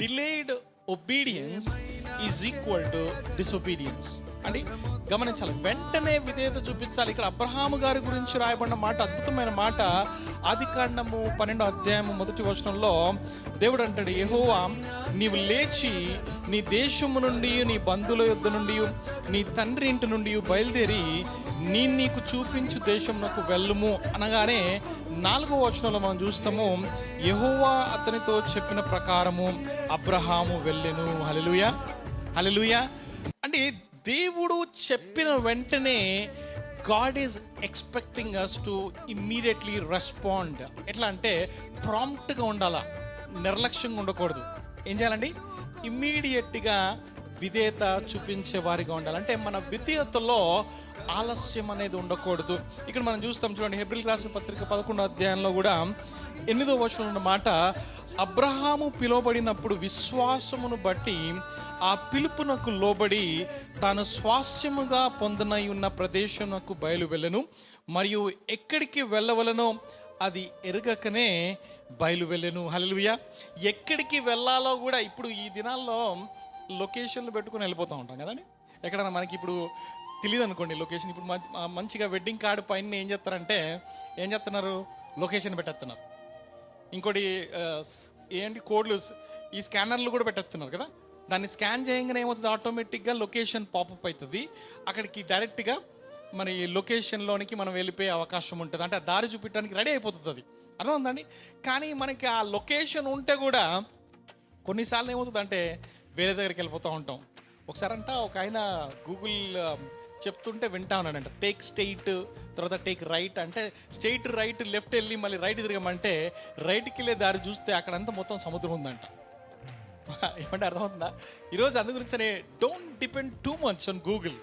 Delayed obedience is equal to disobedience అని గమనించాలి. వెంటనే విధేయత చూపించాలి. ఇక్కడ అబ్రహాము గారి గురించి రాయబడిన మాట, అద్భుతమైన మాట. ఆదికాండము 12వ అధ్యాయము 1వ వచనంలో దేవుడు అంటాడు, యెహోవా నీవు లేచి నీ దేశము నుండి, నీ బంధువుల యొద్ద నుండి, నీ తండ్రి ఇంటి నుండి బయలుదేరి నీకు చూపించు దేశమునకు వెళ్ళుము అనగానే 4వ వచనంలో మనం చూస్తాము, యెహోవా అతనితో చెప్పిన ప్రకారము అబ్రహాము వెళ్ళెను. హల్లెలూయా, హల్లెలూయా. అంటే దేవుడు చెప్పిన వెంటనే God is expecting us to immediately respond. ఎట్లా అంటే ప్రాంప్ట్గా ఉండాలా, నిర్లక్ష్యంగా ఉండకూడదు. ఏం చేయాలండి? ఇమ్మీడియట్గా విధేయత చూపించే వారిగా ఉండాలి. అంటే మన విధేయతలో ఆలస్యం అనేది ఉండకూడదు. ఇక్కడ మనం చూస్తాం చూడండి, హెబ్రీయులకు రాసిన పత్రిక 11వ అధ్యాయంలో కూడా 8వ వచనంలో ఉన్న మాట, అబ్రహాము పిలువబడినప్పుడు విశ్వాసమును బట్టి ఆ పిలుపునకు లోబడి తాను స్వాస్యముగా పొందనై ఉన్న ప్రదేశమునకు బయలు వెళ్ళెను, మరియు ఎక్కడికి వెళ్ళవలనో అది ఎరగకనే బయలు వెళ్ళెను. హల్లెలూయా. ఎక్కడికి వెళ్ళాలో కూడా ఇప్పుడు ఈ దినాల్లో లొకేషన్లు పెట్టుకుని వెళ్ళిపోతూ ఉంటాం కదండి. ఎక్కడైనా మనకి ఇప్పుడు తెలియదు అనుకోండి లొకేషన్. ఇప్పుడు మంచిగా వెడ్డింగ్ కార్డు పైన ఏం చెప్తున్నారు, లొకేషన్ పెట్టేస్తున్నారు. ఇంకోటి ఏంటి, కోడ్లు, ఈ స్కానర్లు కూడా పెట్టేస్తున్నారు కదా. దాన్ని స్కాన్ చేయగానే ఏమవుతుంది, ఆటోమేటిక్గా లొకేషన్ పాపప్ అవుతుంది. అక్కడికి డైరెక్ట్గా మరి లొకేషన్లోనికి మనం వెళ్ళిపోయే అవకాశం ఉంటుంది. అంటే ఆ దారి చూపించడానికి రెడీ అయిపోతుంది. అది అర్థం ఉందండి. కానీ మనకి ఆ లొకేషన్ ఉంటే కూడా కొన్నిసార్లు ఏమవుతుంది అంటే వేరే దగ్గరికి వెళ్ళిపోతూ ఉంటాం. ఒకసారి ఒక ఆయన గూగుల్ చెప్తుంటే వింటా ఉన్నాడంట, టేక్ స్ట్రైట్, తర్వాత టేక్ రైట్. అంటే స్ట్రైట్, రైట్, లెఫ్ట్ వెళ్ళి మళ్ళీ రైట్ తిరగమంటే రైట్కి వెళ్ళే దారి చూస్తే అక్కడంతా మొత్తం సముద్రం ఉందంట. ఏమంటే అర్థమవుతుందా? ఈరోజు అందు గురించి don't depend too much on Google.